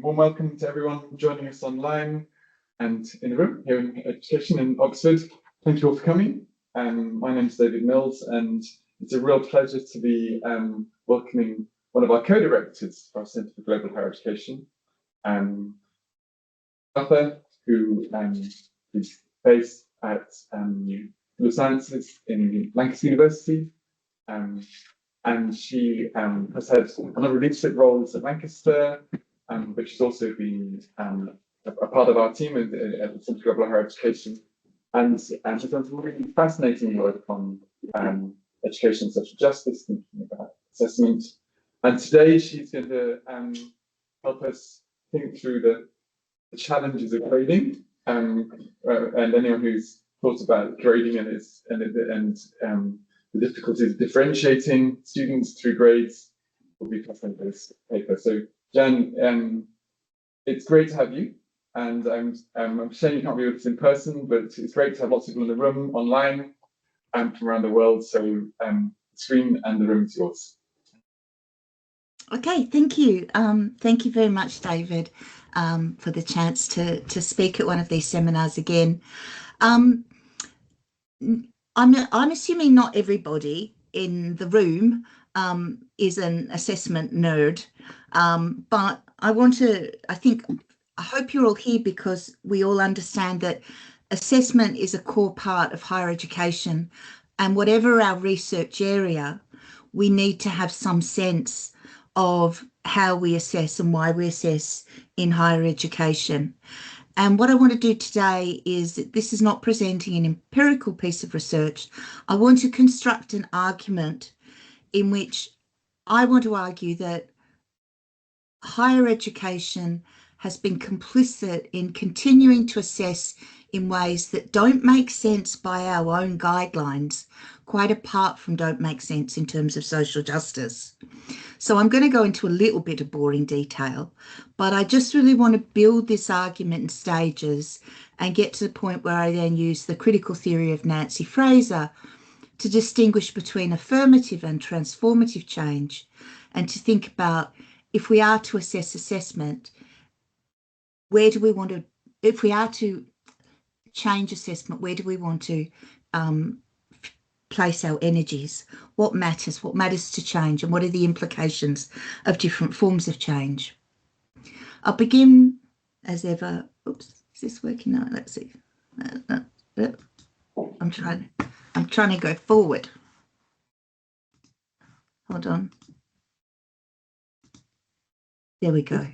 warm welcome to everyone joining us online and in the room here in education in Oxford. Thank you all for coming. My name is David Mills, and it's a real pleasure to be welcoming one of our co-directors for our Centre for Global Higher Education, Arthur, who is based at School of Sciences in Lancaster University. And she has had a number of leadership roles at Lancaster, but she's also been a part of our team at the Centre for Global Higher Education, and she's done some really fascinating work on education and social justice, thinking about assessment. And today she's going to help us think through the challenges of grading, and anyone who's thought about grading and the difficulties of differentiating students through grades will be covering this paper. So, Jan, it's great to have you, and I'm shame you can't be with us in person, but it's great to have lots of people in the room, online, and from around the world. So, the screen and the room is yours. Okay, thank you. Thank you very much, David, for the chance to speak at one of these seminars again. I'm assuming not everybody in the room is an assessment nerd, but I hope you're all here because we all understand that assessment is a core part of higher education, and whatever our research area, we need to have some sense of how we assess and why we assess in higher education. And what I want to do today is, this is not presenting an empirical piece of research. I want to construct an argument in which I want to argue that higher education has been complicit in continuing to assess in ways that don't make sense by our own guidelines, quite apart from don't make sense in terms of social justice. So I'm going to go into a little bit of boring detail, but I just really want to build this argument in stages and get to the point where I then use the critical theory of Nancy Fraser to distinguish between affirmative and transformative change, and to think about, if we are to assess assessment, where do we want to, if we are to change assessment, where do we want to place our energies? What matters to change, and what are the implications of different forms of change? I'll begin as ever. Oops, is this working? No, let's see. I'm trying to go forward. Hold on. There we go.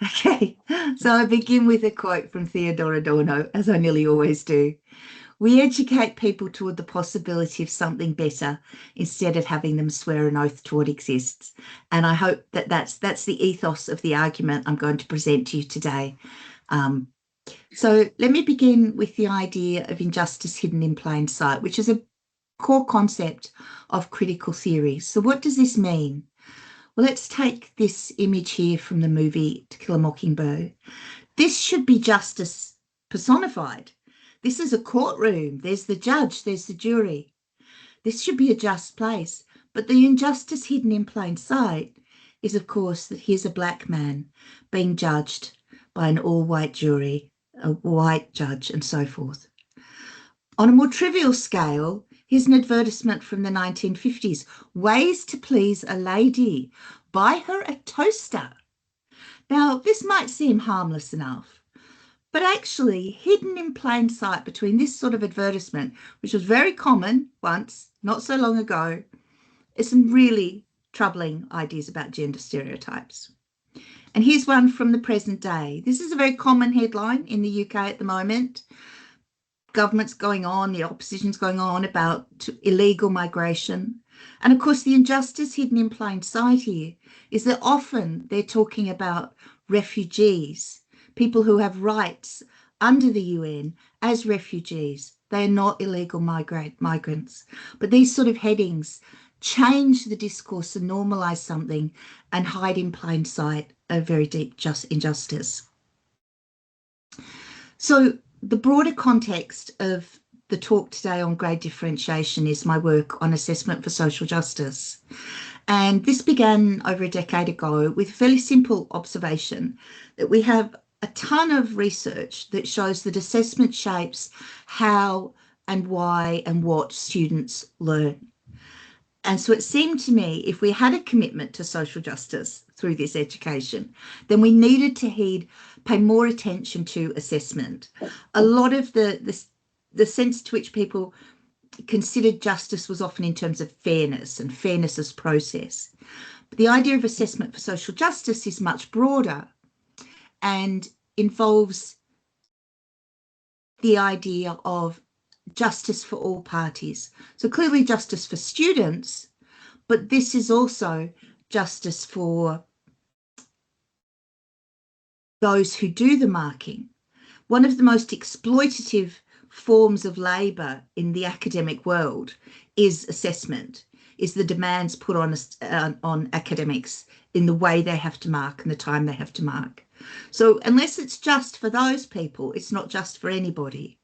Okay, so I begin with a quote from Theodore Adorno, as I nearly always do. We educate people toward the possibility of something better instead of having them swear an oath to what exists. And I hope that that's the ethos of the argument I'm going to present to you today. So let me begin with the idea of injustice hidden in plain sight, which is a core concept of critical theory. So what does this mean? Well, let's take this image here from the movie To Kill a Mockingbird. This should be justice personified. This is a courtroom. There's the judge, there's the jury. This should be a just place. But the injustice hidden in plain sight is, of course, that here's a black man being judged by an all-white jury, a white judge, and so forth. On a more trivial scale, here's an advertisement from the 1950s. Ways to please a lady. Buy her a toaster. Now, this might seem harmless enough, but actually hidden in plain sight between this sort of advertisement, which was very common once, not so long ago, is some really troubling ideas about gender stereotypes. And here's one from the present day. This is a very common headline in the UK at the moment. Government's going on, the opposition's going on about illegal migration. And of course, the injustice hidden in plain sight here is that often they're talking about refugees, people who have rights under the UN as refugees. They are not illegal migrants. But these sort of headings change the discourse and normalise something and hide in plain sight a very deep injustice. So the broader context of the talk today on grade differentiation is my work on assessment for social justice. And this began over a decade ago with a fairly simple observation that we have a ton of research that shows that assessment shapes how and why and what students learn. And so it seemed to me if we had a commitment to social justice through this education, then we needed to pay more attention to assessment. A lot of the sense to which people considered justice was often in terms of fairness and fairness as process. But the idea of assessment for social justice is much broader and involves the idea of justice for all parties. So clearly justice for students, but this is also justice for those who do the marking. One of the most exploitative forms of labour in the academic world is assessment, is the demands put on academics in the way they have to mark and the time they have to mark. So unless it's just for those people, it's not just for anybody.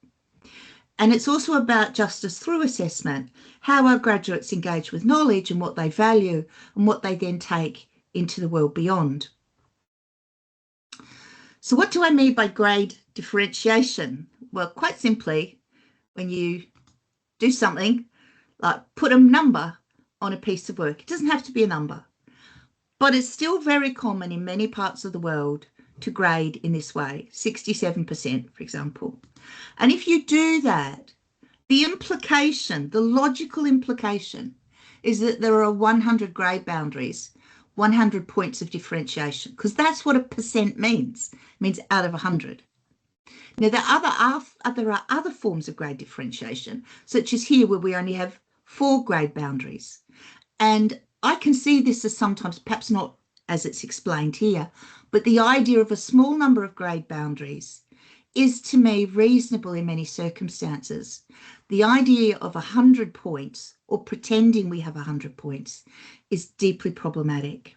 And it's also about justice through assessment, how our graduates engage with knowledge and what they value and what they then take into the world beyond. So what do I mean by grade differentiation? Well, quite simply, when you do something like put a number on a piece of work, it doesn't have to be a number, but it's still very common in many parts of the world to grade in this way, 67%, for example. And if you do that, the implication, the logical implication is that there are 100 grade boundaries, 100 points of differentiation, because that's what a percent means. It means out of 100. Now, there are other forms of grade differentiation, such as here where we only have 4 grade boundaries. And I can see this as sometimes, perhaps not as it's explained here, but the idea of a small number of grade boundaries is to me reasonable in many circumstances. The idea of 100 points or pretending we have 100 points is deeply problematic.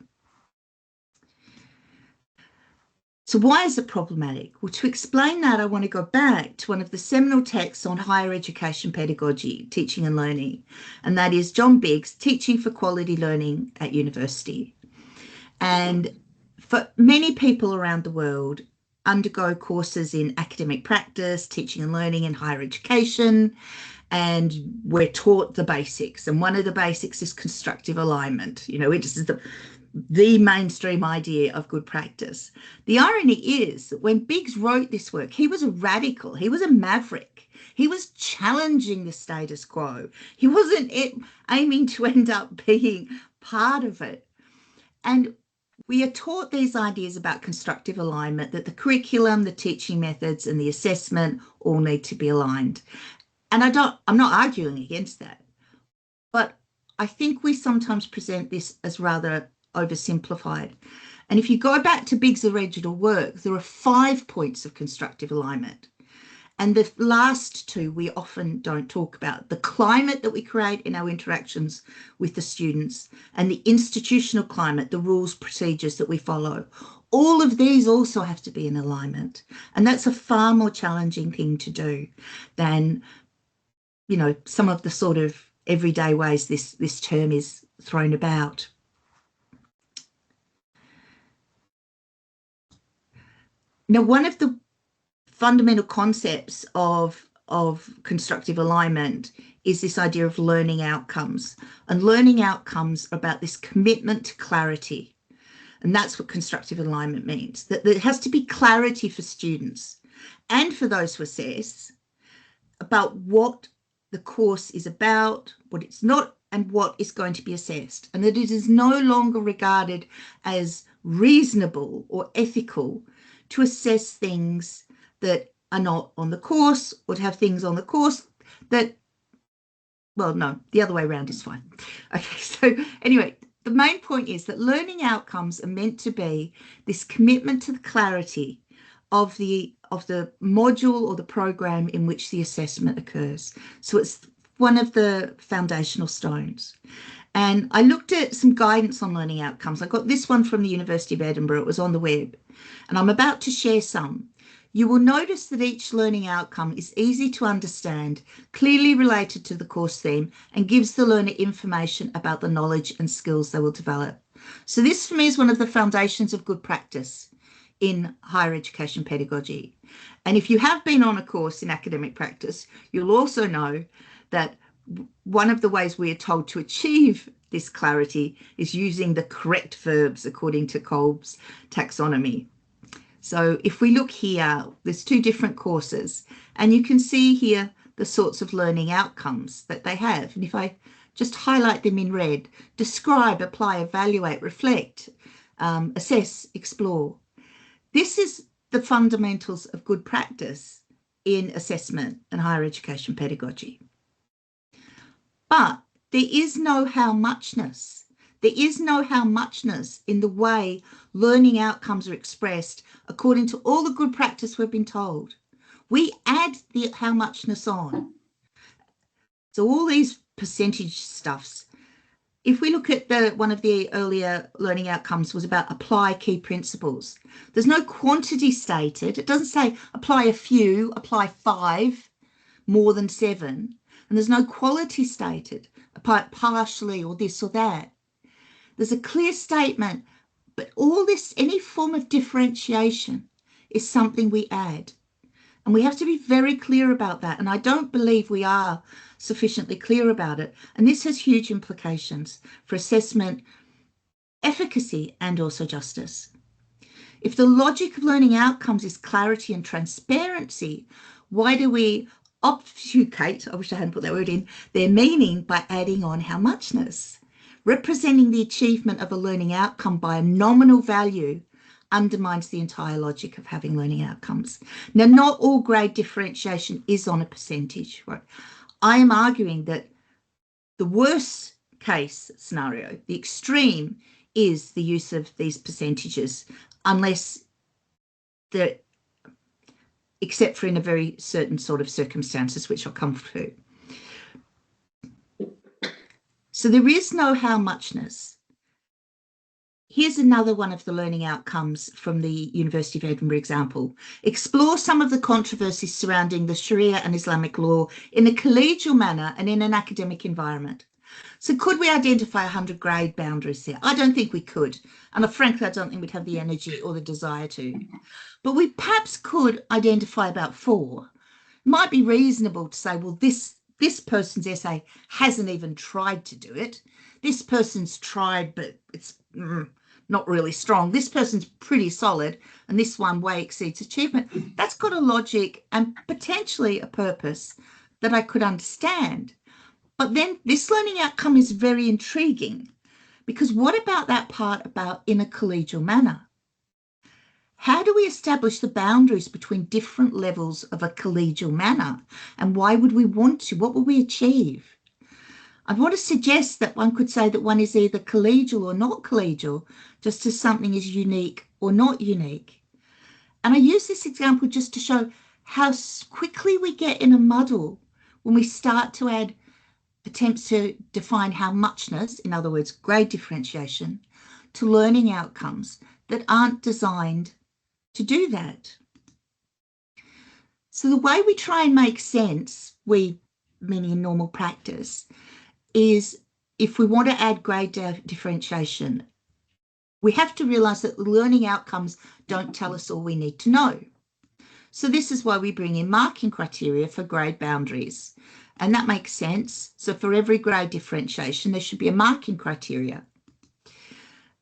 So why is it problematic? Well, to explain that, I want to go back to one of the seminal texts on higher education pedagogy, teaching and learning, and that is John Biggs' Teaching for Quality Learning at University. And for many people around the world, undergo courses in academic practice, teaching and learning in higher education, and we're taught the basics. And one of the basics is constructive alignment. You know, it is the mainstream idea of good practice. The irony is that when Biggs wrote this work, he was a radical, he was a maverick. He was challenging the status quo. He wasn't aiming to end up being part of it. And we are taught these ideas about constructive alignment, that the curriculum, the teaching methods, and the assessment all need to be aligned. And I'm not arguing against that, but I think we sometimes present this as rather oversimplified. And if you go back to Biggs' original work, there are 5 points of constructive alignment. And the last 2 we often don't talk about: the climate that we create in our interactions with the students and the institutional climate, the rules, procedures that we follow. All of these also have to be in alignment. And that's a far more challenging thing to do than, you know, some of the sort of everyday ways this term is thrown about. Now, one of the fundamental concepts of constructive alignment is this idea of learning outcomes. And learning outcomes are about this commitment to clarity. And that's what constructive alignment means, that there has to be clarity for students and for those who assess about what the course is about, what it's not, and what is going to be assessed. And that it is no longer regarded as reasonable or ethical to assess things that are not on the course, or to have things on the course that, well, no, the other way around is fine. Okay, so anyway, the main point is that learning outcomes are meant to be this commitment to the clarity of the module or the program in which the assessment occurs. So it's one of the foundational stones. And I looked at some guidance on learning outcomes. I got this one from the University of Edinburgh. It was on the web. And I'm about to share some You will notice that each learning outcome is easy to understand, clearly related to the course theme, and gives the learner information about the knowledge and skills they will develop. So this for me is one of the foundations of good practice in higher education pedagogy. And if you have been on a course in academic practice, you'll also know that one of the ways we are told to achieve this clarity is using the correct verbs according to Kolb's taxonomy. So if we look here, there's two different courses, and you can see here the sorts of learning outcomes that they have. And if I just highlight them in red: describe, apply, evaluate, reflect, assess, explore. This is the fundamentals of good practice in assessment and higher education pedagogy. But there is no how-muchness. There is no how-muchness in the way learning outcomes are expressed according to all the good practice we've been told. We add the how-muchness on. So all these percentage stuffs. If we look at one of the earlier learning outcomes was about apply key principles. There's no quantity stated. It doesn't say apply a few, apply 5, more than 7. And there's no quality stated, apply it partially or this or that. There's a clear statement, but all this, any form of differentiation is something we add. And we have to be very clear about that. And I don't believe we are sufficiently clear about it. And this has huge implications for assessment, efficacy, and also justice. If the logic of learning outcomes is clarity and transparency, why do we obfuscate, I wish I hadn't put that word in, their meaning by adding on how-muchness? Representing the achievement of a learning outcome by a nominal value undermines the entire logic of having learning outcomes. Now, not all grade differentiation is on a percentage, right? I am arguing that the worst case scenario, the extreme, is the use of these percentages, unless they're, except for in a very certain sort of circumstances, which I'll come to. So there is no how-muchness. Here's another one of the learning outcomes from the University of Edinburgh example. Explore some of the controversies surrounding the Sharia and Islamic law in a collegial manner and in an academic environment. So could we identify 100 grade boundaries there? I don't think we could. And frankly, I don't think we'd have the energy or the desire to. But we perhaps could identify about 4. It might be reasonable to say, well, this person's essay hasn't even tried to do it. This person's tried, but it's not really strong. This person's pretty solid, and this one way exceeds achievement. That's got a logic and potentially a purpose that I could understand. But then this learning outcome is very intriguing, because what about that part about in a collegial manner? How do we establish the boundaries between different levels of a collegial manner? And why would we want to? What will we achieve? I want to suggest that one could say that one is either collegial or not collegial, just as something is unique or not unique. And I use this example just to show how quickly we get in a muddle when we start to add attempts to define how-muchness, in other words, grade differentiation, to learning outcomes that aren't designed to do that. So the way we try and make sense, we, meaning in normal practice, is if we want to add grade differentiation, we have to realise that the learning outcomes don't tell us all we need to know. So this is why we bring in marking criteria for grade boundaries. And that makes sense. So for every grade differentiation, there should be a marking criteria.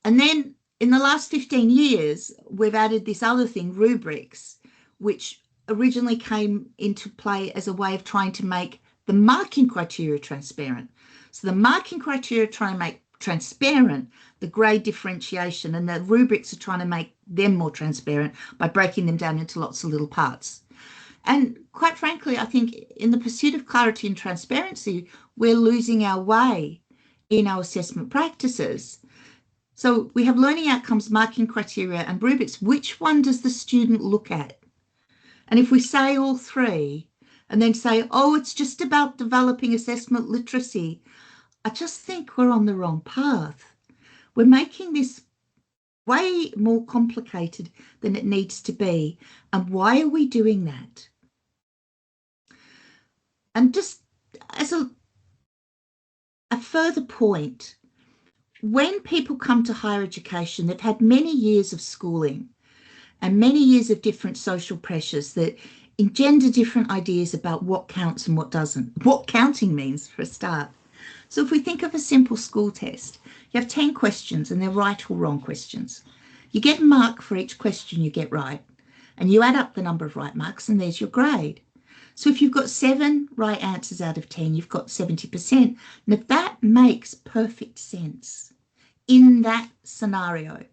And then in the last 15 years, we've added this other thing, rubrics, which originally came into play as a way of trying to make the marking criteria transparent. So the marking criteria try and make transparent the grade differentiation, and the rubrics are trying to make them more transparent by breaking them down into lots of little parts. And quite frankly, I think in the pursuit of clarity and transparency, we're losing our way in our assessment practices. So we have learning outcomes, marking criteria, and rubrics. Which one does the student look at? And if we say all 3 and then say, oh, it's just about developing assessment literacy, I just think we're on the wrong path. We're making this way more complicated than it needs to be. And why are we doing that? And just as a further point, when people come to higher education, they've had many years of schooling and many years of different social pressures that engender different ideas about what counts and what doesn't, what counting means for a start. So if we think of a simple school test, you have 10 questions and they're right or wrong questions. You get a mark for each question you get right, and you add up the number of right marks and there's your grade. So if you've got 7 right answers out of 10, you've got 70%. Now that makes perfect sense in that scenario.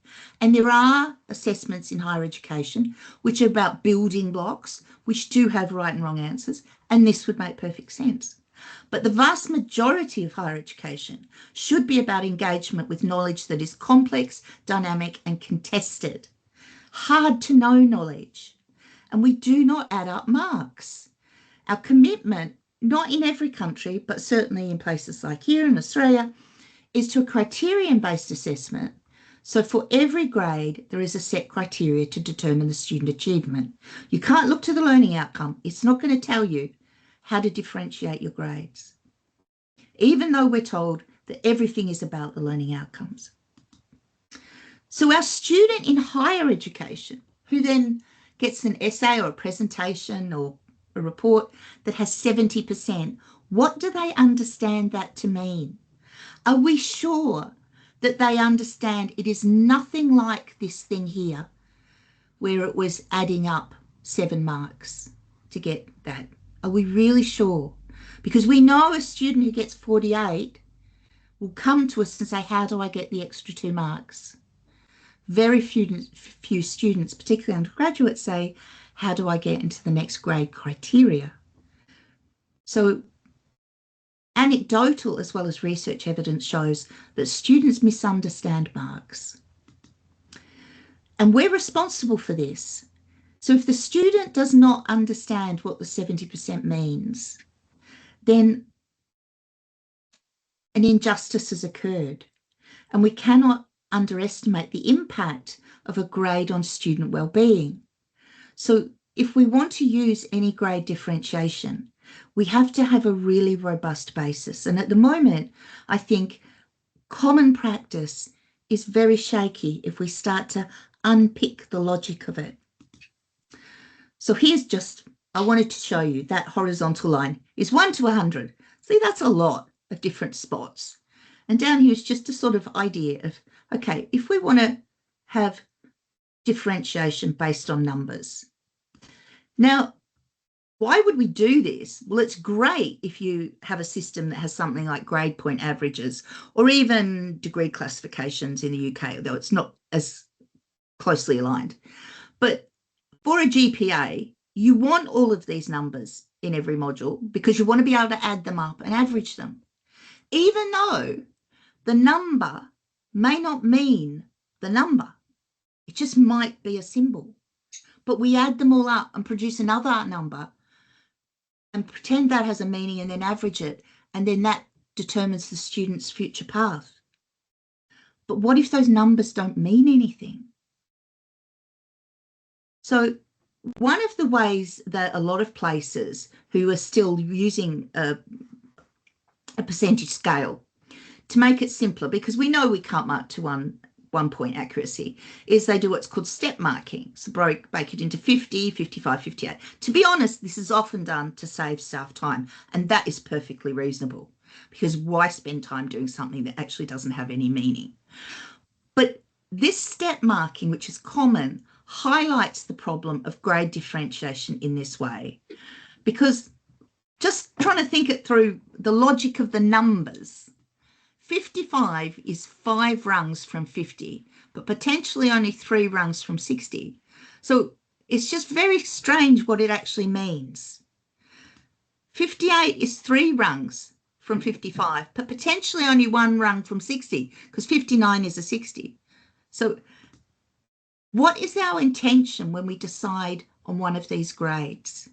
And there are assessments in higher education which are about building blocks, which do have right and wrong answers, and this would make perfect sense. But the vast majority of higher education should be about engagement with knowledge that is complex, dynamic, and contested. Hard to know knowledge. And we do not add up marks. Our commitment, not in every country, but certainly in places like here in Australia, is to a criterion-based assessment. So for every grade, there is a set criteria to determine the student achievement. You can't look to the learning outcome. It's not going to tell you how to differentiate your grades, even though we're told that everything is about the learning outcomes. So our student in higher education, who then gets an essay or a presentation or a report that has 70%, what do they understand that to mean? Are we sure that they understand it is nothing like this thing here, where it was adding up 7 marks to get that? Are we really sure? Because we know a student who gets 48 will come to us and say, how do I get the extra 2 marks? Very few students, particularly undergraduates, say, how do I get into the next grade criteria? So anecdotal as well as research evidence shows that students misunderstand marks. And we're responsible for this. So if the student does not understand what the 70% means, then an injustice has occurred. And we cannot underestimate the impact of a grade on student well-being. So if we want to use any grade differentiation, we have to have a really robust basis. And at the moment, I think common practice is very shaky if we start to unpick the logic of it. So here's just, I wanted to show you that horizontal line is 1 to 100. See, that's a lot of different spots. And down here is just a sort of idea of, okay, if we want to have differentiation based on numbers. Now, why would we do this? Well, it's great if you have a system that has something like grade point averages or even degree classifications in the UK, though it's not as closely aligned. But for a GPA, you want all of these numbers in every module because you want to be able to add them up and average them, even though the number may not mean the number. It just might be a symbol. But we add them all up and produce another number and pretend that has a meaning and then average it, and then that determines the student's future path. But what if those numbers don't mean anything? So one of the ways that a lot of places who are still using a percentage scale to make it simpler, because we know we can't mark to one point accuracy, is they do what's called step marking. So break it into 50, 55, 58. To be honest, this is often done to save staff time, and that is perfectly reasonable, because why spend time doing something that actually doesn't have any meaning? But this step marking, which is common, highlights the problem of grade differentiation in this way, because just trying to think it through the logic of the numbers, 55 is 5 rungs from 50, but potentially only 3 rungs from 60. So it's just very strange what it actually means. 58 is 3 rungs from 55, but potentially only 1 rung from 60, because 59 is a 60. So what is our intention when we decide on one of these grades?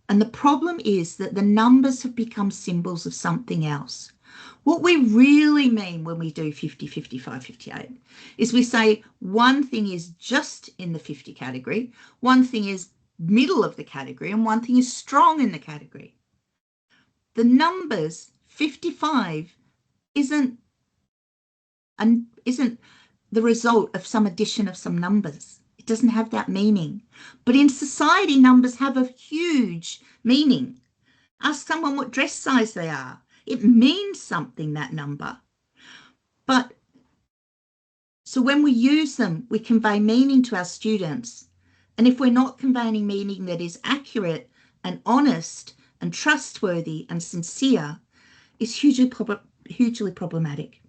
And the problem is that the numbers have become symbols of something else. What we really mean when we do 50, 55, 58 is we say one thing is just in the 50 category, one thing is middle of the category, and one thing is strong in the category. The numbers 55 isn't the result of some addition of some numbers. It doesn't have that meaning. But in society, numbers have a huge meaning. Ask someone what dress size they are. It means something, that number. But so when we use them, we convey meaning to our students. And if we're not conveying meaning that is accurate and honest and trustworthy and sincere, it's hugely problematic.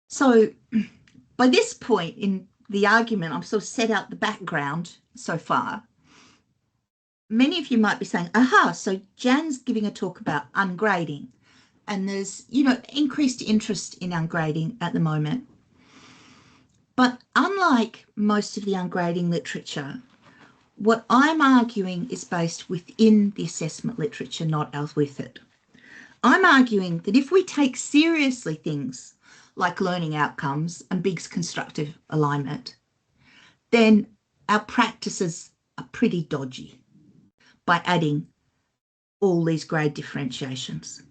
So by this point in the argument, I've sort of set out the background so far. Many of you might be saying, aha, so Jan's giving a talk about ungrading, and there's, increased interest in ungrading at the moment. But unlike most of the ungrading literature, what I'm arguing is based within the assessment literature, not out with it. I'm arguing that if we take seriously things like learning outcomes and Big's constructive alignment, then our practices are pretty dodgy by adding all these grade differentiations.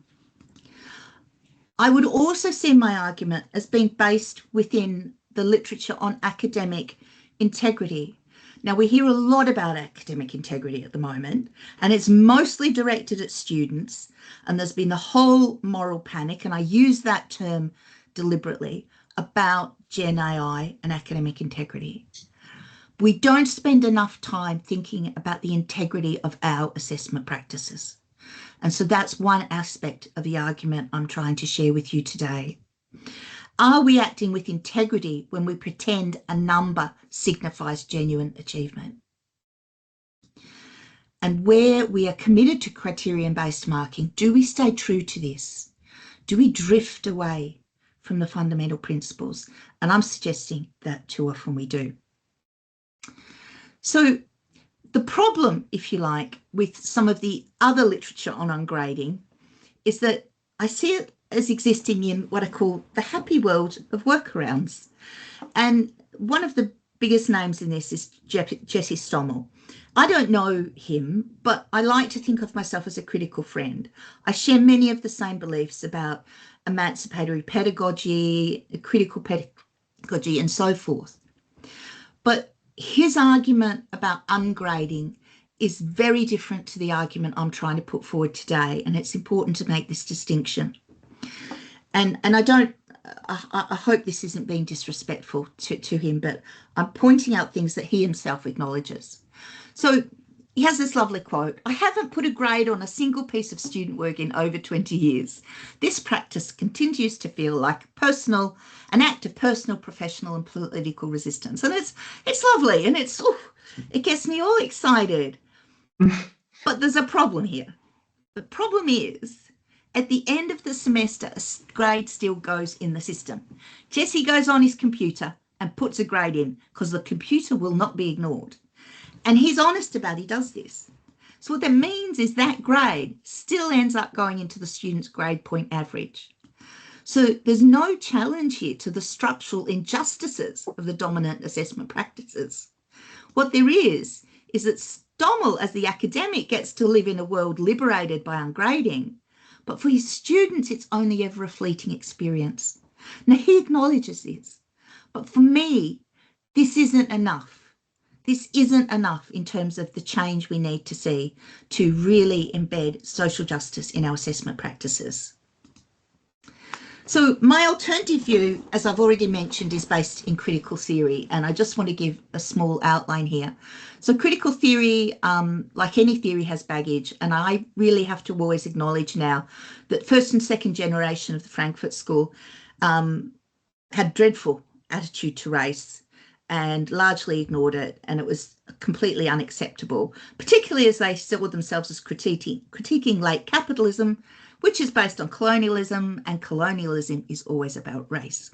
I would also see my argument as being based within the literature on academic integrity. Now, we hear a lot about academic integrity at the moment, and it's mostly directed at students, and there's been the whole moral panic, and I use that term deliberately, about Gen AI and academic integrity. We don't spend enough time thinking about the integrity of our assessment practices. And so that's one aspect of the argument I'm trying to share with you today. Are we acting with integrity when we pretend a number signifies genuine achievement? And where we are committed to criterion-based marking, do we stay true to this? Do we drift away from the fundamental principles? And I'm suggesting that too often we do. So the problem, if you like, with some of the other literature on ungrading is that I see it as existing in what I call the happy world of workarounds. And one of the biggest names in this is Jesse Stommel. I don't know him, but I like to think of myself as a critical friend. I share many of the same beliefs about emancipatory pedagogy, critical pedagogy, and so forth. But his argument about ungrading is very different to the argument I'm trying to put forward today, and it's important to make this distinction. And I hope this isn't being disrespectful to him, but I'm pointing out things that he himself acknowledges. So he has this lovely quote: "I haven't put a grade on a single piece of student work in over 20 years. This practice continues to feel like an act of personal, professional and political resistance." And it's lovely, and it gets me all excited. But there's a problem here. The problem is, at the end of the semester, a grade still goes in the system. Jesse goes on his computer and puts a grade in because the computer will not be ignored. And he's honest about he does this. So what that means is that grade still ends up going into the student's grade point average. So there's no challenge here to the structural injustices of the dominant assessment practices. What there is that Stommel, as the academic, gets to live in a world liberated by ungrading, but for his students, it's only ever a fleeting experience. Now, he acknowledges this, but for me, this isn't enough. This isn't enough in terms of the change we need to see to really embed social justice in our assessment practices. So my alternative view, as I've already mentioned, is based in critical theory, and I just want to give a small outline here. So critical theory, like any theory, has baggage, and I really have to always acknowledge now that first and second generation of the Frankfurt School had dreadful attitude to race and largely ignored it, and it was completely unacceptable, particularly as they saw themselves as critiquing late capitalism, which is based on colonialism, and colonialism is always about race.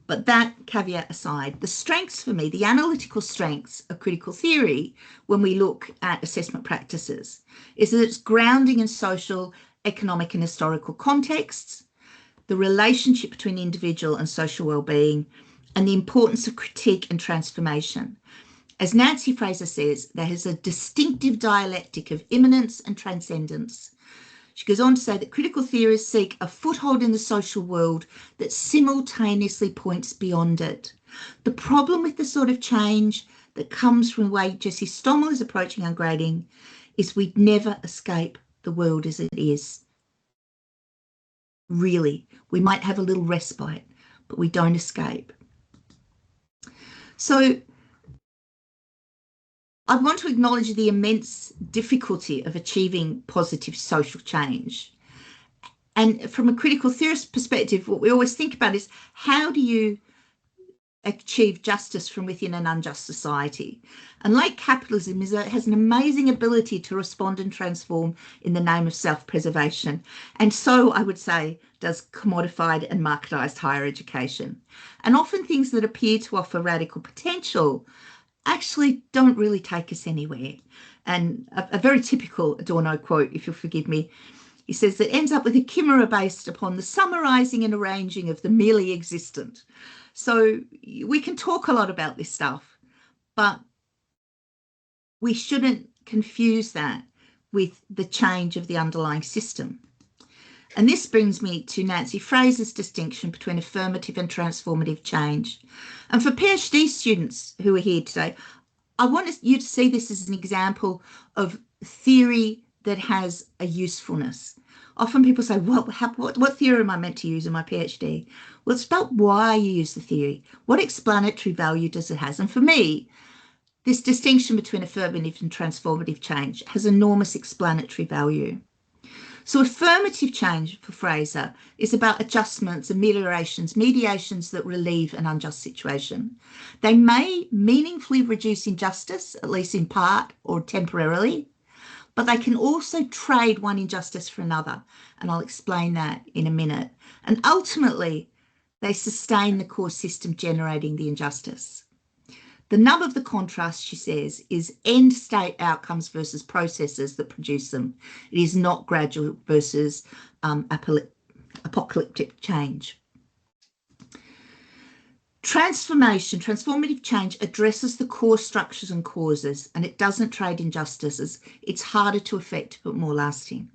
But that caveat aside, the strengths for me, the analytical strengths of critical theory when we look at assessment practices, is that it's grounding in social economic and historical contexts, the relationship between individual and social well-being, and the importance of critique and transformation. As Nancy Fraser says, there is a distinctive dialectic of immanence and transcendence. She goes on to say that critical theorists seek a foothold in the social world that simultaneously points beyond it. The problem with the sort of change that comes from the way Jessie Stommel is approaching ungrading is we'd never escape the world as it is. Really, we might have a little respite, but we don't escape. So I want to acknowledge the immense difficulty of achieving positive social change. And from a critical theorist perspective, what we always think about is how do you achieve justice from within an unjust society? And like capitalism, it has an amazing ability to respond and transform in the name of self-preservation. And so I would say does commodified and marketized higher education. And often things that appear to offer radical potential actually don't really take us anywhere. And a very typical Adorno quote, if you'll forgive me, he says that ends up with a chimera based upon the summarizing and arranging of the merely existent. So we can talk a lot about this stuff, but we shouldn't confuse that with the change of the underlying system. And this brings me to Nancy Fraser's distinction between affirmative and transformative change. And for PhD students who are here today, I want you to see this as an example of theory that has a usefulness. Often people say, well, what theory am I meant to use in my PhD? Well, it's about why you use the theory. What explanatory value does it have? And for me, this distinction between affirmative and transformative change has enormous explanatory value. So affirmative change for Fraser is about adjustments, ameliorations, mediations that relieve an unjust situation. They may meaningfully reduce injustice, at least in part or temporarily, but they can also trade one injustice for another. And I'll explain that in a minute. And ultimately, they sustain the core system generating the injustice. The nub of the contrast, she says, is end state outcomes versus processes that produce them. It is not gradual versus apocalyptic change. Transformative change addresses the core structures and causes, and it doesn't trade injustices. It's harder to effect, but more lasting.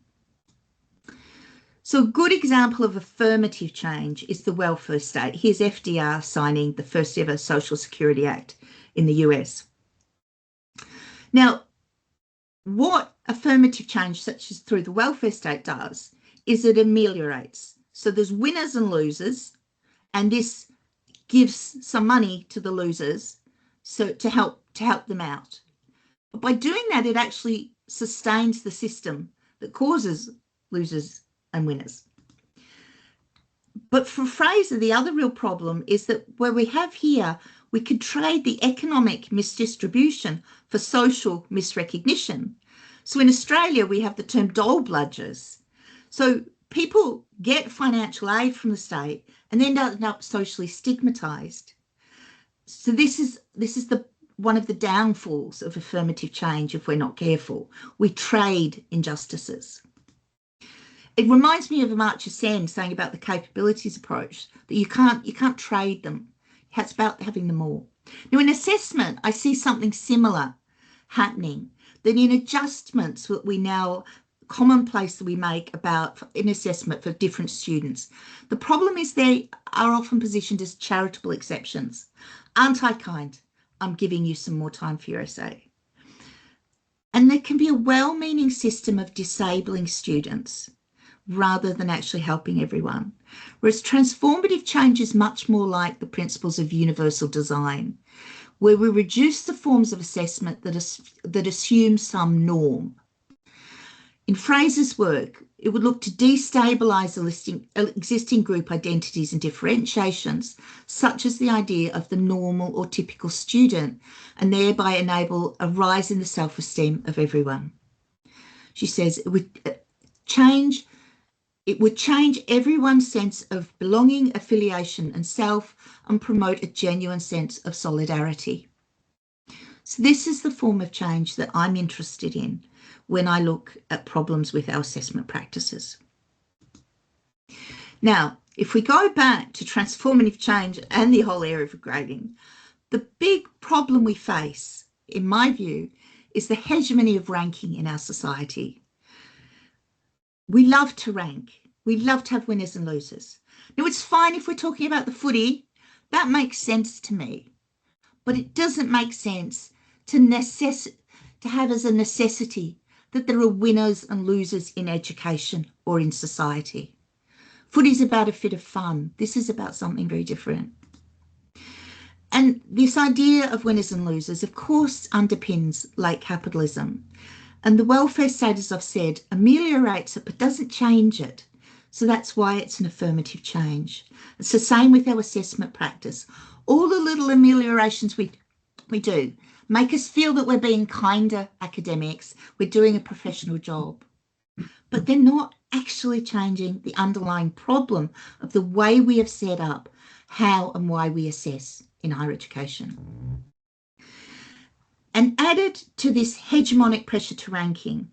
So a good example of affirmative change is the welfare state. Here's FDR signing the first ever Social Security Act in the US. Now, what affirmative change, such as through the welfare state, does is it ameliorates. So there's winners and losers, and this gives some money to the losers so to help them out. But by doing that, it actually sustains the system that causes losers and winners. But for Fraser, the other real problem is that where we have here, we could trade the economic misdistribution for social misrecognition. So in Australia, we have the term dole bludgers. So people get financial aid from the state and then end up socially stigmatized. So this is one of the downfalls of affirmative change if we're not careful. We trade injustices. It reminds me of Amartya Sen saying about the capabilities approach, that you can't trade them. It's about having them all. Now, in assessment, I see something similar happening, that in adjustments that we now commonplace that we make about in assessment for different students, the problem is they are often positioned as charitable exceptions. Aren't I kind? I'm giving you some more time for your essay. And there can be a well-meaning system of disabling students rather than actually helping everyone. Whereas transformative change is much more like the principles of universal design, where we reduce the forms of assessment that assume some norm. In Fraser's work, it would look to destabilise existing group identities and differentiations, such as the idea of the normal or typical student, and thereby enable a rise in the self-esteem of everyone. She says it would change everyone's sense of belonging, affiliation and self, and promote a genuine sense of solidarity. So this is the form of change that I'm interested in. when I look at problems with our assessment practices. Now, if we go back to transformative change and the whole area of grading, the big problem we face, in my view, is the hegemony of ranking in our society. We love to rank. We love to have winners and losers. Now, it's fine if we're talking about the footy. That makes sense to me. But it doesn't make sense to have as a necessity that there are winners and losers in education or in society. Footy's about a bit of fun. This is about something very different. And this idea of winners and losers, of course, underpins late capitalism. And the welfare state, as I've said, ameliorates it, but doesn't change it. So that's why it's an affirmative change. It's the same with our assessment practice. All the little ameliorations we do make us feel that we're being kinder academics, we're doing a professional job. But they're not actually changing the underlying problem of the way we have set up how and why we assess in higher education. And added to this hegemonic pressure to ranking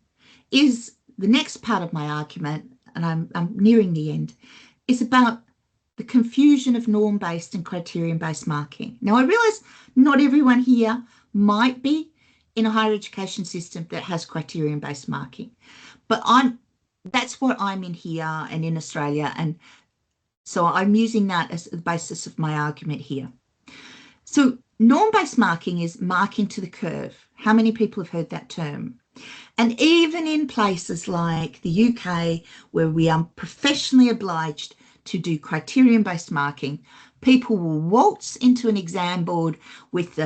is the next part of my argument, and I'm nearing the end, is about the confusion of norm-based and criterion-based marking. Now, I realise not everyone here might be in a higher education system that has criterion-based marking, but that's what I'm in here and in Australia, and so I'm using that as the basis of my argument here. So norm-based marking is marking to the curve. How many people have heard that term? And even in places like the UK, where we are professionally obliged to do criterion-based marking, people will waltz into an exam board with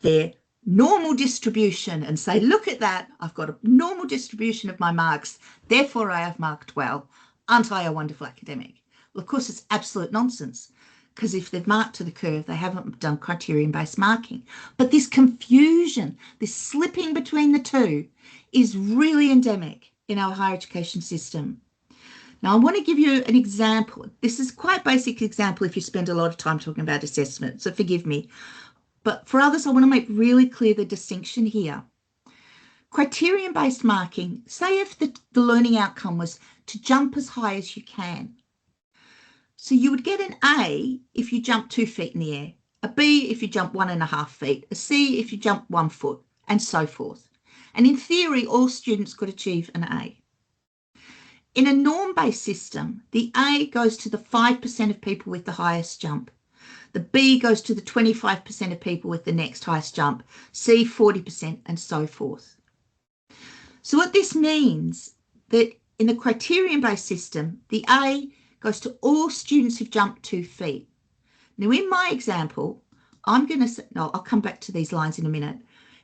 their normal distribution and say, look at that, I've got a normal distribution of my marks, therefore I have marked well. Aren't I a wonderful academic? Well, of course, it's absolute nonsense, because if they've marked to the curve, they haven't done criterion-based marking. But this confusion, this slipping between the two, is really endemic in our higher education system. Now, I want to give you an example. This is quite a basic example if you spend a lot of time talking about assessment, so forgive me. But for others, I want to make really clear the distinction here. Criterion-based marking, say if the learning outcome was to jump as high as you can. So you would get an A if you jump 2 feet in the air, a B if you jump 1.5 feet, a C if you jump 1 foot, and so forth. And in theory, all students could achieve an A. In a norm-based system, the A goes to the 5% of people with the highest jump. The B goes to the 25% of people with the next highest jump, C 40%, and so forth. So what this means that in the criterion-based system, the A goes to all students who've jumped 2 feet. Now, in my example, I'll come back to these lines in a minute.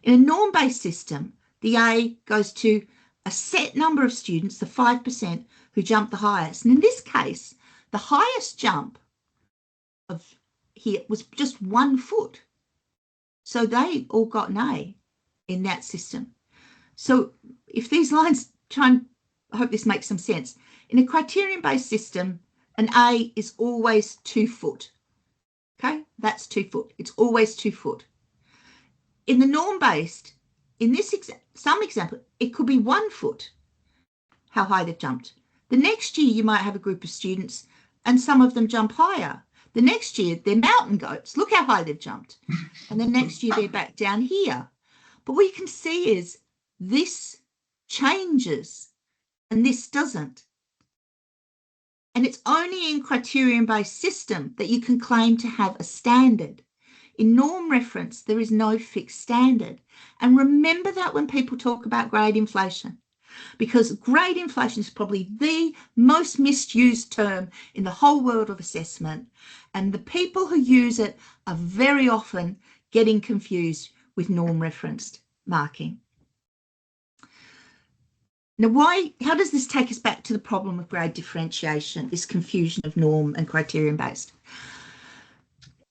In a norm-based system, the A goes to a set number of students, the 5%, who jump the highest. And in this case, the highest jump of here was just 1 foot. So they all got an A in that system. So if these lines I hope this makes some sense. In a criterion-based system, an A is always 2 foot. Okay, that's 2 foot. It's always 2 foot. In the norm-based, in this some example, it could be 1 foot, how high they've jumped. The next year, you might have a group of students and some of them jump higher. The next year, they're mountain goats. Look how high they've jumped. And the next year, they're back down here. But what you can see is this changes and this doesn't. And it's only in criterion-based system that you can claim to have a standard. In norm reference, there is no fixed standard. And remember that when people talk about grade inflation, because grade inflation is probably the most misused term in the whole world of assessment. And the people who use it are very often getting confused with norm referenced marking. Now, how does this take us back to the problem of grade differentiation, this confusion of norm and criterion-based?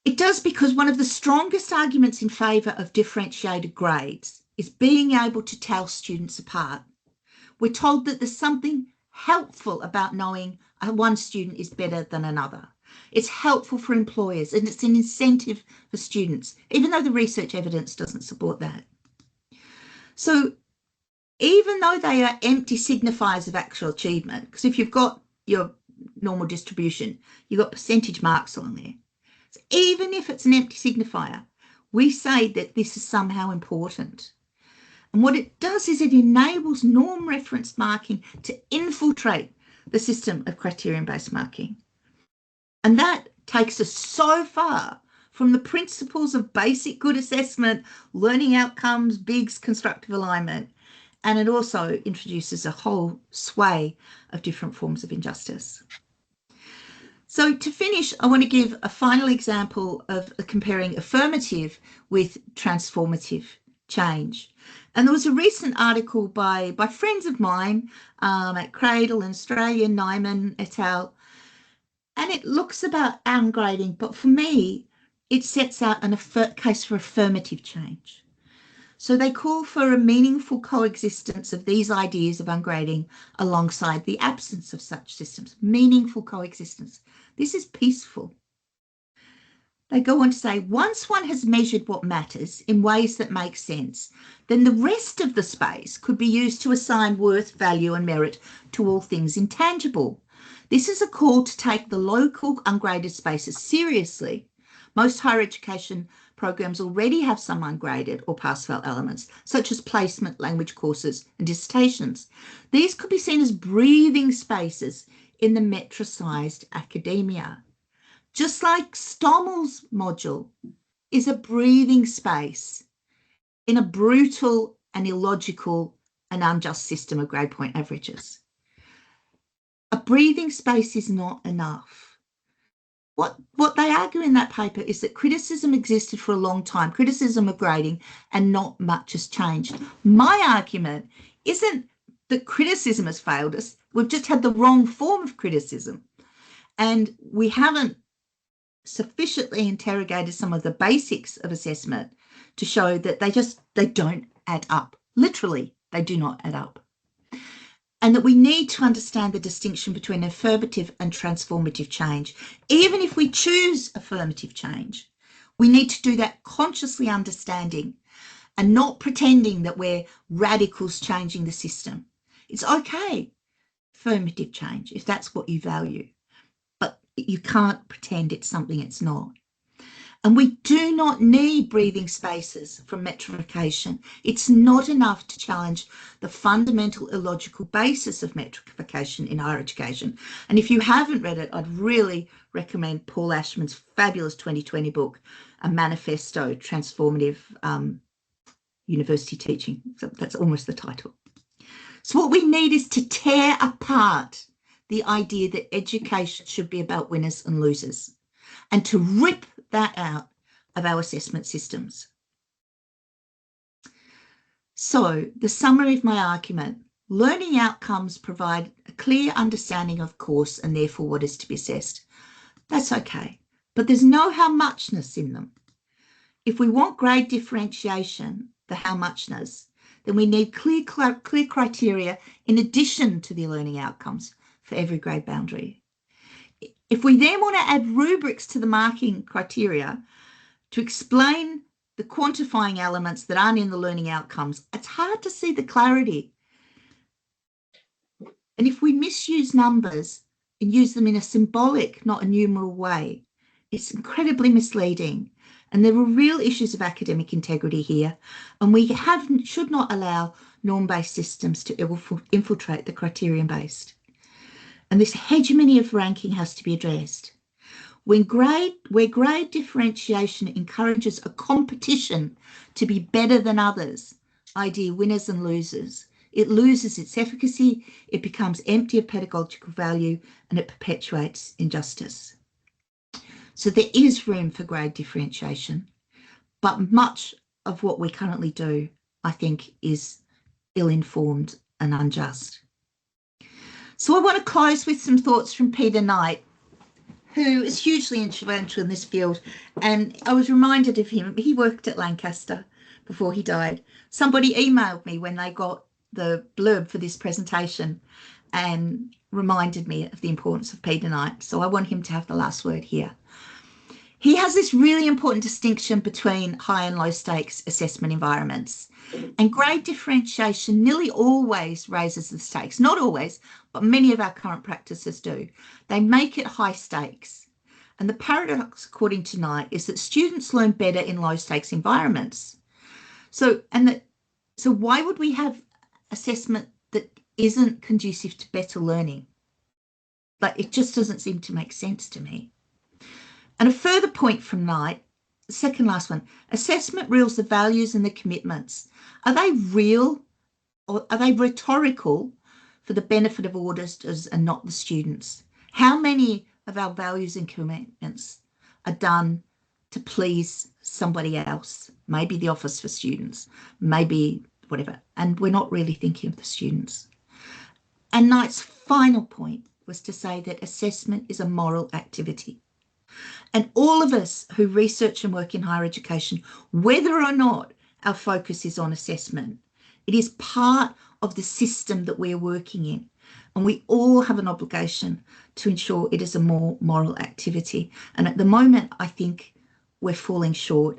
It does because one of the strongest arguments in favour of differentiated grades is being able to tell students apart. We're told that there's something helpful about knowing one student is better than another. It's helpful for employers and it's an incentive for students, even though the research evidence doesn't support that. So even though they are empty signifiers of actual achievement, because if you've got your normal distribution, you've got percentage marks along there. So even if it's an empty signifier, we say that this is somehow important. And what it does is it enables norm reference marking to infiltrate the system of criterion-based marking. And that takes us so far from the principles of basic good assessment, learning outcomes, BIGS, constructive alignment. And it also introduces a whole sway of different forms of injustice. So to finish, I want to give a final example of comparing affirmative with transformative change. And there was a recent article by friends of mine at Cradle in Australia, Nyman et al. And it looks about ungrading, but for me, it sets out a case for affirmative change. So they call for a meaningful coexistence of these ideas of ungrading alongside the absence of such systems. Meaningful coexistence. This is peaceful. They go on to say, once one has measured what matters in ways that make sense, then the rest of the space could be used to assign worth, value, and merit to all things intangible. This is a call to take the local ungraded spaces seriously. Most higher education programs already have some ungraded or pass-fail elements, such as placement, language courses, and dissertations. These could be seen as breathing spaces in the metricized academia. Just like Stommel's module is a breathing space in a brutal and illogical and unjust system of grade point averages. A breathing space is not enough. What they argue in that paper is that criticism existed for a long time, criticism of grading, and not much has changed. My argument isn't that criticism has failed us. We've just had the wrong form of criticism. And we haven't sufficiently interrogated some of the basics of assessment to show that they don't add up. Literally, they do not add up. And that we need to understand the distinction between affirmative and transformative change. Even if we choose affirmative change, we need to do that consciously understanding and not pretending that we're radicals changing the system. It's okay, affirmative change, if that's what you value, but you can't pretend it's something it's not. And we do not need breathing spaces from metrification. It's not enough to challenge the fundamental illogical basis of metrification in higher education. And if you haven't read it, I'd really recommend Paul Ashman's fabulous 2020 book, A Manifesto, Transformative University Teaching. So that's almost the title. So what we need is to tear apart the idea that education should be about winners and losers, and to rip that out of our assessment systems. So the summary of my argument: learning outcomes provide a clear understanding of course and therefore what is to be assessed. That's okay, but there's no howmuchness in them. If we want grade differentiation, the howmuchness, then we need clear criteria in addition to the learning outcomes for every grade boundary. If we then want to add rubrics to the marking criteria to explain the quantifying elements that aren't in the learning outcomes, it's hard to see the clarity. And if we misuse numbers and use them in a symbolic, not a numeral way, it's incredibly misleading. And there are real issues of academic integrity here. And we should not allow norm-based systems to infiltrate the criterion-based. And this hegemony of ranking has to be addressed. Where grade differentiation encourages a competition to be better than others, i.e. winners and losers, it loses its efficacy, it becomes empty of pedagogical value, and it perpetuates injustice. So there is room for grade differentiation, but much of what we currently do, I think, is ill-informed and unjust. So I want to close with some thoughts from Peter Knight, who is hugely influential in this field. And I was reminded of him. He worked at Lancaster before he died. Somebody emailed me when they got the blurb for this presentation and reminded me of the importance of Peter Knight. So I want him to have the last word here. he has this really important distinction between high and low stakes assessment environments. And grade differentiation nearly always raises the stakes. Not always, but many of our current practices do. They make it high stakes. And the paradox, according to Knight, is that students learn better in low stakes environments. So why would we have assessment that isn't conducive to better learning? Like, it just doesn't seem to make sense to me. And a further point from Knight, the second last one, assessment reveals the values and the commitments. Are they real or are they rhetorical for the benefit of auditors and not the students? How many of our values and commitments are done to please somebody else? Maybe the Office for Students, maybe whatever. And we're not really thinking of the students. And Knight's final point was to say that assessment is a moral activity. And all of us who research and work in higher education, whether or not our focus is on assessment, it is part of the system that we're working in. And we all have an obligation to ensure it is a more moral activity. And at the moment, I think we're falling short.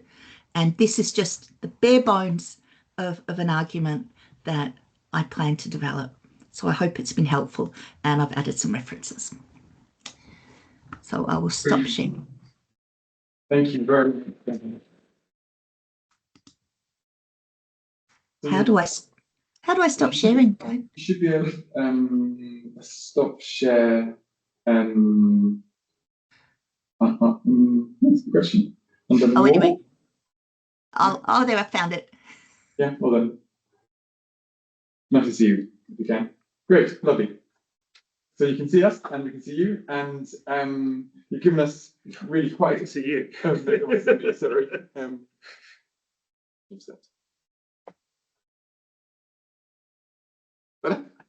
And this is just the bare bones of an argument that I plan to develop. So I hope it's been helpful, and I've added some references. So I will stop sharing. Thank you very much. How do I stop sharing, Dave? You should be able to stop share. That's the question. Oh, anyway. Oh, there, I found it. Yeah, well done. Nice to see you, if you can. Great, lovely. So you can see us and we can see you, and you've given us really quite to see you. Sorry.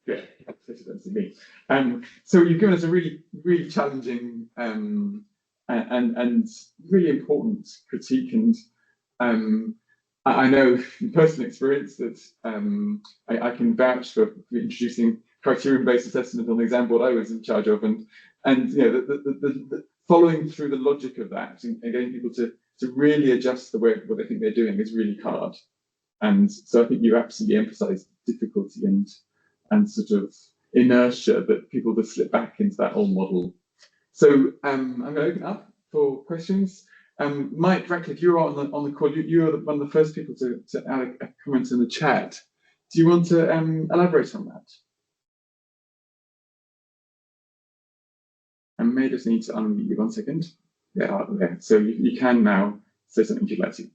Yeah, that's me. So you've given us a really, really challenging and really important critique, and I know from personal experience that I can vouch for introducing criterion-based assessment on the exam board I was in charge of, and you know the following through the logic of that and getting people to really adjust the way what they think they're doing is really hard. And so I think you absolutely emphasise difficulty and sort of inertia that people just slip back into that old model. So I'm going to open up for questions. Mike Ratcliffe, you're on the call. You are one of the first people to add a comment in the chat. Do you want to elaborate on that? I may just need to unmute you 1 second. Yeah, okay. So you can now say something you'd like to.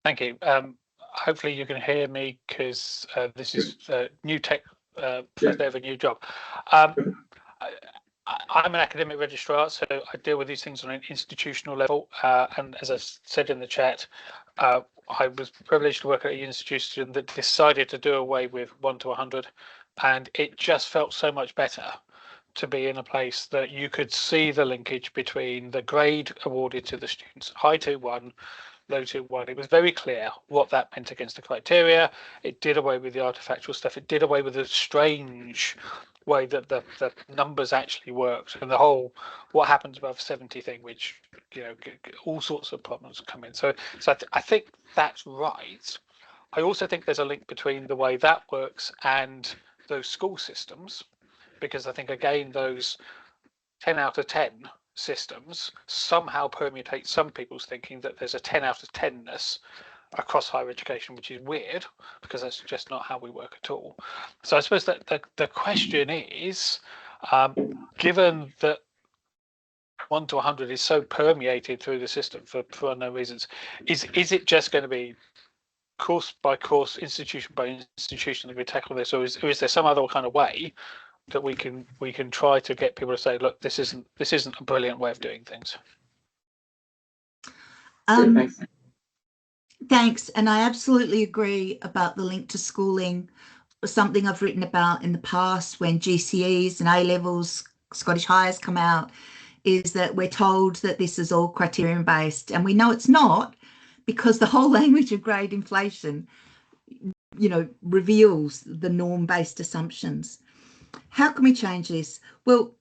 Thank you. Hopefully you can hear me, because this is new tech, first day of a new job. I'm an academic registrar, so I deal with these things on an institutional level. And as I said in the chat, I was privileged to work at an institution that decided to do away with 1 to 100, and it just felt so much better to be in a place that you could see the linkage between the grade awarded to the students, high 2-1, low 2-1. It was very clear what that meant against the criteria. It did away with the artifactual stuff. It did away with the strange way that the numbers actually worked, and the whole what happens above 70 thing, which, you know, all sorts of problems come in. So I think that's right. I also think there's a link between the way that works and those school systems, because I think, again, those 10 out of 10 systems somehow permutate some people's thinking that there's a 10 out of 10ness across higher education, which is weird, because that's just not how we work at all. So I suppose that the question is, given that 1 to 100 is so permeated through the system for unknown reasons, is it just going to be course by course, institution by institution that we tackle this, or is there some other kind of way that we can try to get people to say, look, this isn't a brilliant way of doing things? Thanks, and I absolutely agree about the link to schooling. Something I've written about in the past when GCEs and A-levels, Scottish Highers come out, is that we're told that this is all criterion based, and we know it's not, because the whole language of grade inflation, you know, reveals the norm based assumptions. How can we change this? Well,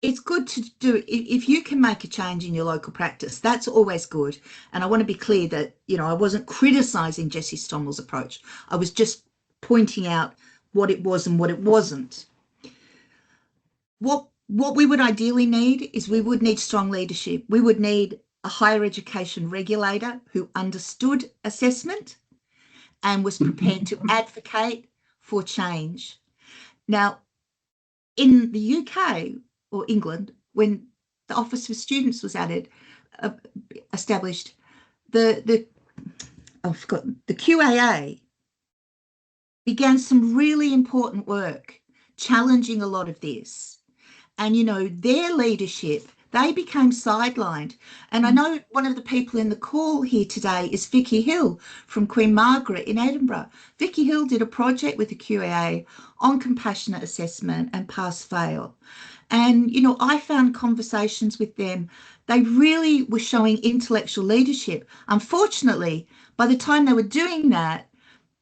it's good to do if you can make a change in your local practice. That's always good. And I want to be clear that, you know, I wasn't criticizing Jessie Stommel's approach. I was just pointing out what it was and what it wasn't. What we would ideally need is we would need strong leadership. We would need a higher education regulator who understood assessment and was prepared to advocate for change. Now, in the UK or England, when the Office for Students was established, the QAA began some really important work challenging a lot of this. And, you know, their leadership, they became sidelined. And I know one of the people in the call here today is Vicky Hill from Queen Margaret in Edinburgh. Vicky Hill did a project with the QAA on compassionate assessment and pass-fail. And, you know, I found conversations with them. They really were showing intellectual leadership. Unfortunately, by the time they were doing that,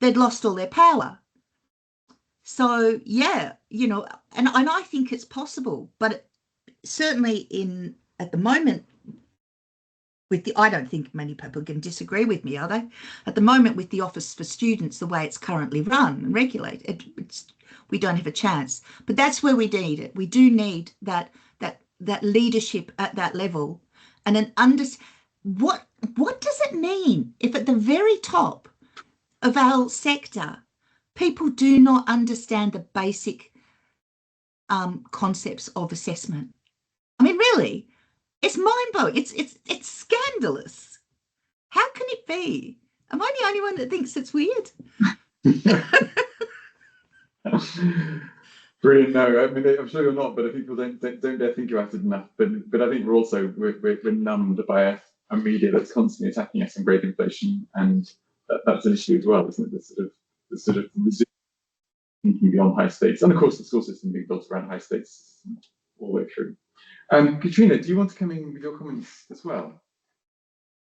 they'd lost all their power. So, yeah, you know, and I think it's possible, but certainly at the moment with I don't think many people can disagree with me, are they? At the moment with the Office for Students, the way it's currently run and regulated, we don't have a chance. But that's where we need it. We do need that leadership at that level, and what does it mean if at the very top of our sector people do not understand the basic concepts of assessment? I mean, really, it's mind-blowing. It's scandalous. How can it be? Am I the only one that thinks it's weird? Brilliant. No, I mean, I'm sure you're not, but people don't dare think about it enough. But I think we're numbed by a media that's constantly attacking us and grade inflation, and that's an issue as well, isn't it? The sort of thinking beyond high stakes, and of course the school system being built around high stakes all the way through. Katrina, do you want to come in with your comments as well?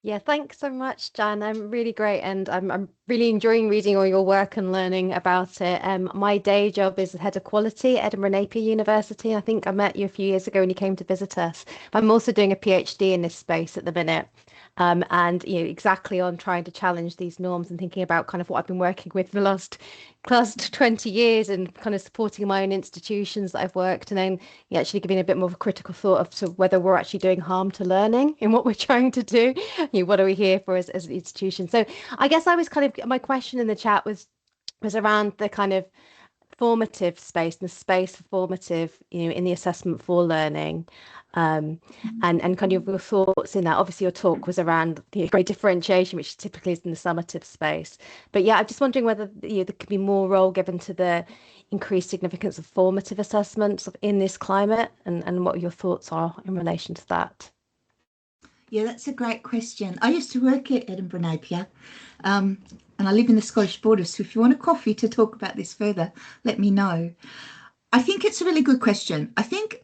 Yeah, thanks so much, Jan. Really great, and I'm really enjoying reading all your work and learning about it. My day job is head of quality at Edinburgh Napier University. I think I met you a few years ago when you came to visit us. But I'm also doing a PhD in this space at the minute. And you know, exactly on trying to challenge these norms and thinking about kind of what I've been working with for the last 20 years and kind of supporting my own institutions that I've worked, and then actually giving a bit more of a critical thought of to whether we're actually doing harm to learning in what we're trying to do. You know, what are we here for as an institution? So I guess I was kind of, my question in the chat was around the kind of formative space, the space for formative, you know, in the assessment for learning, and kind of your thoughts in that. Obviously your talk was around the great differentiation, which typically is in the summative space, but yeah, I'm just wondering whether, you know, there could be more role given to the increased significance of formative assessments in this climate, and what your thoughts are in relation to that. Yeah, that's a great question. I used to work at Edinburgh Napier, and I live in the Scottish border, so if you want a coffee to talk about this further, let me know. I think it's a really good question. I think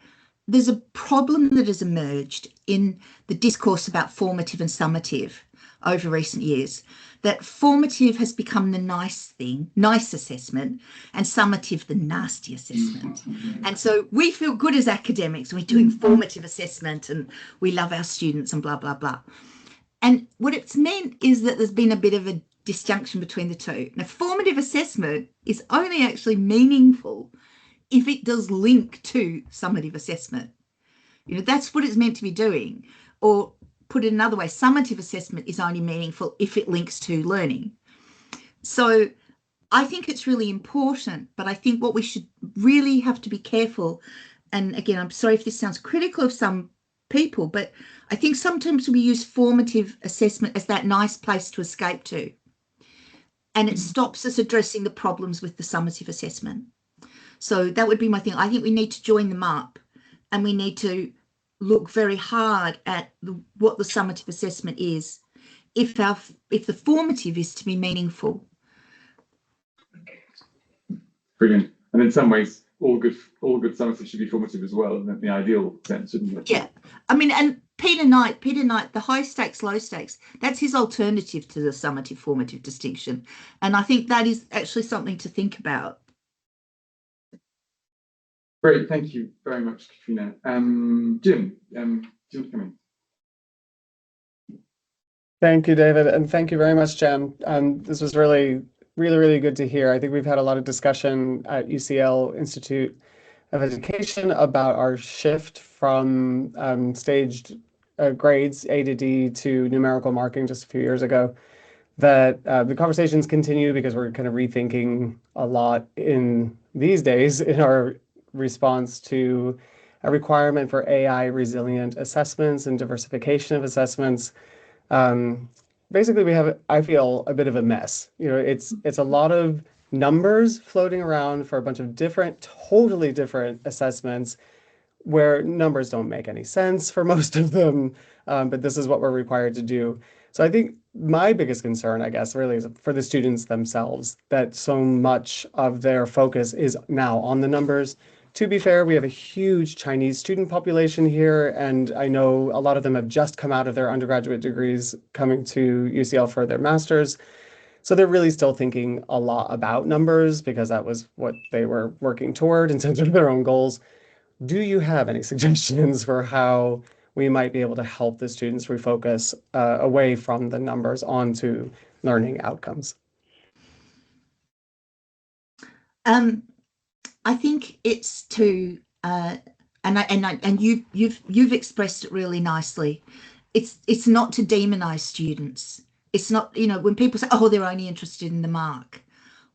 there's a problem that has emerged in the discourse about formative and summative over recent years, that formative has become the nice thing, nice assessment, and summative the nasty assessment. And so we feel good as academics, we're doing formative assessment and we love our students and blah, blah, blah. And what it's meant is that there's been a bit of a disjunction between the two. Now, formative assessment is only actually meaningful if it does link to summative assessment. You know, that's what it's meant to be doing. Or put it another way, summative assessment is only meaningful if it links to learning. So I think it's really important, but I think what we should really have to be careful, and again, I'm sorry if this sounds critical of some people, but I think sometimes we use formative assessment as that nice place to escape to, and it stops us addressing the problems with the summative assessment. So that would be my thing. I think we need to join them up, and we need to look very hard at what the summative assessment is if the formative is to be meaningful. Brilliant. And in some ways, all good summative should be formative as well, in the ideal sense, shouldn't it? Yeah. I mean, and Peter Knight, the high stakes, low stakes, that's his alternative to the summative formative distinction. And I think that is actually something to think about. Great, thank you very much, Katrina. Jim, do you want to come in? Thank you, David, and thank you very much, Jan. This was really good to hear. I think we've had a lot of discussion at UCL Institute of Education about our shift from staged grades, A to D, to numerical marking just a few years ago. That the conversations continue because we're kind of rethinking a lot in these days in our response to a requirement for AI resilient assessments and diversification of assessments. Basically, we have, I feel, a bit of a mess. You know, it's a lot of numbers floating around for a bunch of totally different assessments where numbers don't make any sense for most of them, but this is what we're required to do. So I think my biggest concern, I guess, really is for the students themselves, that so much of their focus is now on the numbers. To be fair, we have a huge Chinese student population here, and I know a lot of them have just come out of their undergraduate degrees coming to UCL for their masters. So they're really still thinking a lot about numbers because that was what they were working toward in terms of their own goals. Do you have any suggestions for how we might be able to help the students refocus away from the numbers onto learning outcomes? I think it's to and you've expressed it really nicely. It's not to demonize students. It's not, you know, when people say, oh, they're only interested in the mark.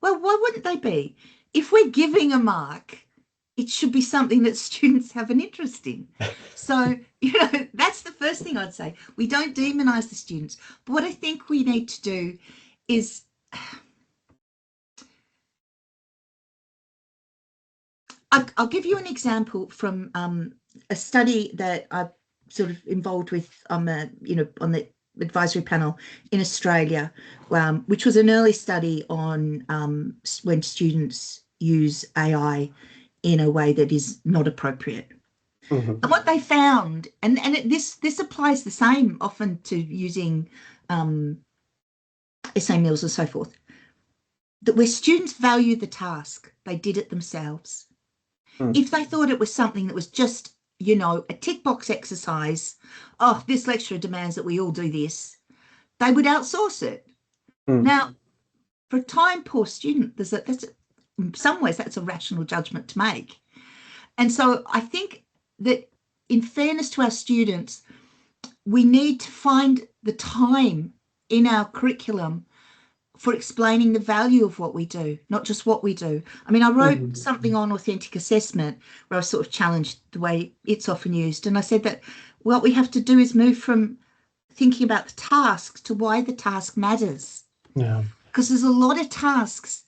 Well, why wouldn't they be? If we're giving a mark, it should be something that students have an interest in. So, you know, that's the first thing I'd say. We don't demonize the students. But what I think we need to do is I'll give you an example from a study that I'm sort of involved with on the advisory panel in Australia, which was an early study on when students use AI in a way that is not appropriate. Mm-hmm. And what they found, this applies the same often to using essay meals and so forth, that where students value the task, they did it themselves. If they thought it was something that was just, you know, a tick box exercise, oh, this lecturer demands that we all do this, they would outsource it. Now, for a time poor student, in some ways that's a rational judgment to make. And so I think that in fairness to our students, we need to find the time in our curriculum for explaining the value of what we do, not just what we do. I mean, I wrote something on authentic assessment where I sort of challenged the way it's often used. And I said that what we have to do is move from thinking about the task to why the task matters. Yeah. Because there's a lot of tasks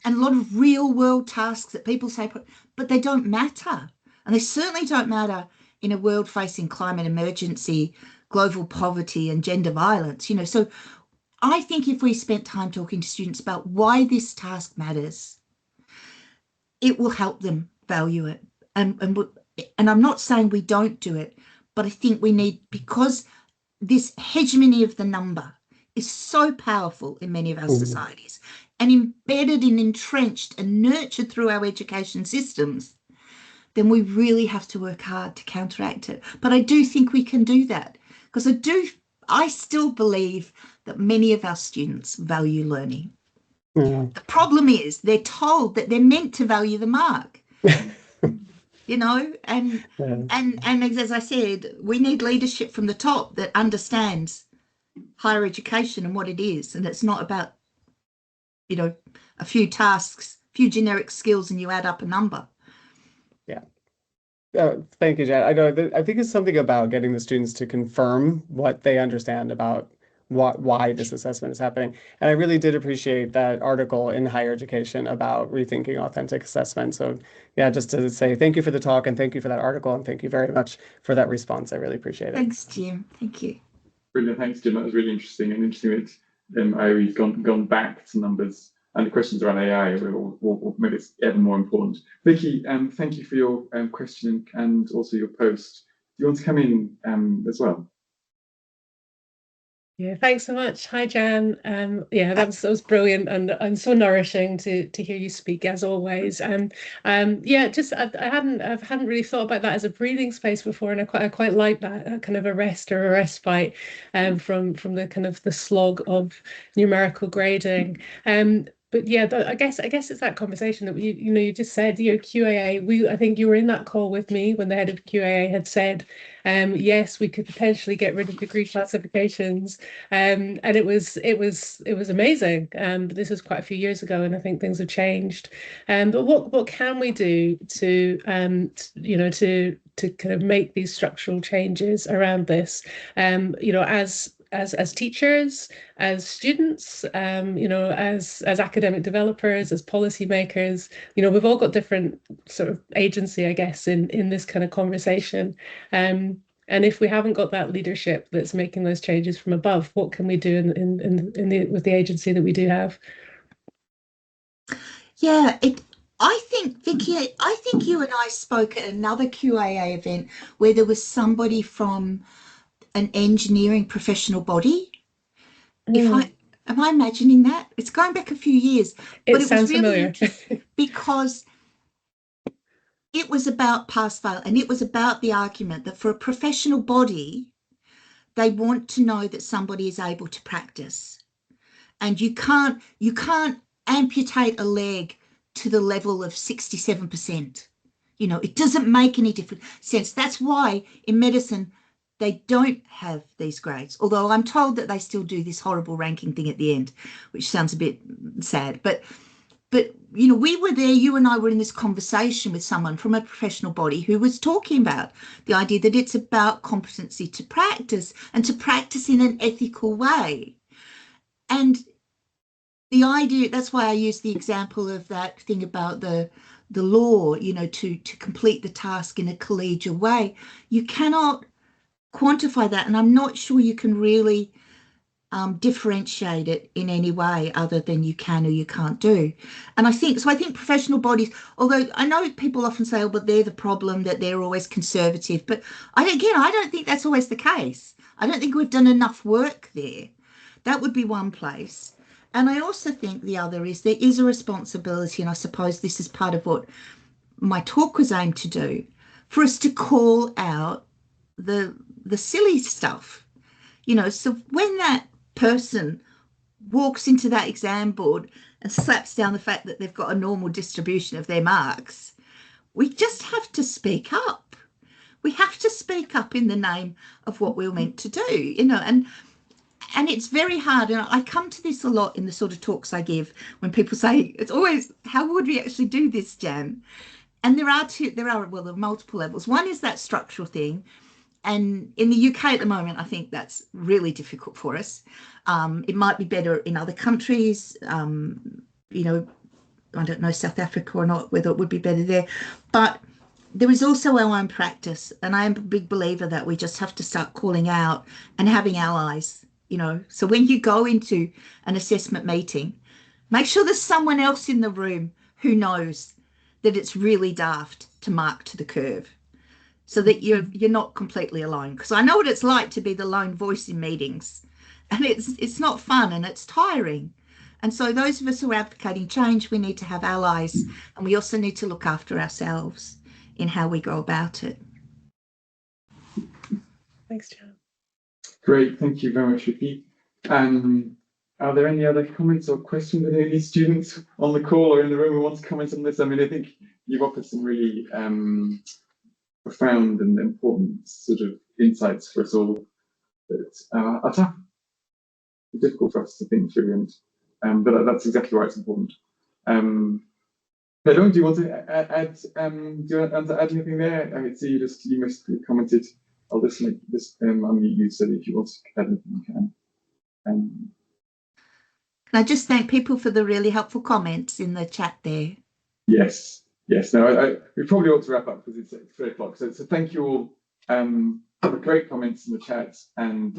and a lot of real world tasks that people say, but they don't matter. And they certainly don't matter in a world facing climate emergency, global poverty and gender violence, you know. So I think if we spent time talking to students about why this task matters, it will help them value it. And I'm not saying we don't do it, but I think we need, because this hegemony of the number is so powerful in many of our societies and embedded and entrenched and nurtured through our education systems, then we really have to work hard to counteract it. But I do think we can do that, because I still believe that many of our students value learning. Yeah. The problem is they're told that they're meant to value the mark, you know, and as I said, we need leadership from the top that understands higher education and what it is. And it's not about, you know, a few tasks, a few generic skills and you add up a number. Yeah. Thank you, Jan. I think it's something about getting the students to confirm what they understand about why this assessment is happening. And I really did appreciate that article in Higher Education about rethinking authentic assessment. So yeah, just to say thank you for the talk and thank you for that article and thank you very much for that response. I really appreciate it. Thanks, Jim. Thank you. Brilliant. Thanks, Jim. That was really interesting. And interesting that we've gone back to numbers and the questions around AI will make it ever more important. Vicky, thank you for your question and also your post. Do you want to come in as well? Yeah, thanks so much. Hi, Jan. Yeah, that was brilliant and so nourishing to hear you speak as always. Yeah, just I hadn't really thought about that as a breathing space before, and I quite like that kind of a rest or a respite from the kind of the slog of numerical grading. But yeah, I guess it's that conversation that you just said, QAA. I think you were in that call with me when the head of QAA had said, yes, we could potentially get rid of degree classifications. And it was amazing. But this was quite a few years ago, and I think things have changed. But what can we do to kind of make these structural changes around this? As teachers, as students, as academic developers, as policymakers, we've all got different sort of agency, I guess, in this kind of conversation. And if we haven't got that leadership that's making those changes from above, what can we do with the agency that we do have? Yeah, I think, Vicky, I think you and I spoke at another QAA event where there was somebody from an engineering professional body. Am I imagining that? It's going back a few years, but it was really interesting because it was about pass fail, and it was about the argument that for a professional body, they want to know that somebody is able to practice, and you can't amputate a leg to the level of 67%. It doesn't make any different sense. That's why in medicine they don't have these grades, although I'm told that they still do this horrible ranking thing at the end, which sounds a bit sad. But we were there, you and I were in this conversation with someone from a professional body who was talking about the idea that it's about competency to practice, and to practice in an ethical way. And the idea, that's why I use the example of that thing about the law, to complete the task in a collegial way. You cannot quantify that, and I'm not sure you can really differentiate it in any way other than you can or you can't do. And I think professional bodies, although I know people often say, oh, but they're the problem, that they're always conservative, but I don't think that's always the case. I don't think we've done enough work there. That would be one place. And I also think the other is there is a responsibility, and I suppose this is part of what my talk was aimed to do, for us to call out the silly stuff. So when that person walks into that exam board and slaps down the fact that they've got a normal distribution of their marks, we just have to speak up. We have to speak up in the name of what we're meant to do, and it's very hard. And I come to this a lot in the sort of talks I give when people say, it's always, how would we actually do this, Jan? And there are multiple levels. One is that structural thing. And in the UK at the moment, I think that's really difficult for us. It might be better in other countries. I don't know South Africa or not, whether it would be better there. But there is also our own practice. And I am a big believer that we just have to start calling out and having allies. So when you go into an assessment meeting, make sure there's someone else in the room who knows that it's really daft to mark to the curve, so that you're not completely alone. Because I know what it's like to be the lone voice in meetings, and it's not fun and it's tiring. And so those of us who are advocating change, we need to have allies, and we also need to look after ourselves in how we go about it. Thanks, Jan. Great, thank you very much, Vicky. Are there any other comments or questions? Are there any students on the call or in the room who want to comment on this? I mean, I think you've offered some really profound and important sort of insights for us all that are tough, difficult for us to think through, but that's exactly why it's important. Pedro, do you want to add? Do you want to add anything there? I mean, see, you must have commented. I'll just make this unmute you, so that if you want to add anything, you can. Can I just thank people for the really helpful comments in the chat there? Yes. No, we probably ought to wrap up because it's 3 o'clock. So thank you all for the great comments in the chat and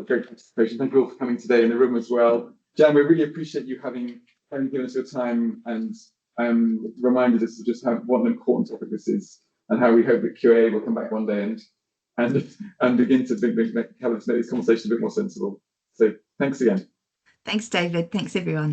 great participation. Thank you all for coming today in the room as well. Jan, we really appreciate you having given us your time and reminded us of just what an important topic this is, and how we hope that QA will come back one day and begin to make this conversation a bit more sensible. So thanks again. Thanks, David. Thanks, everyone.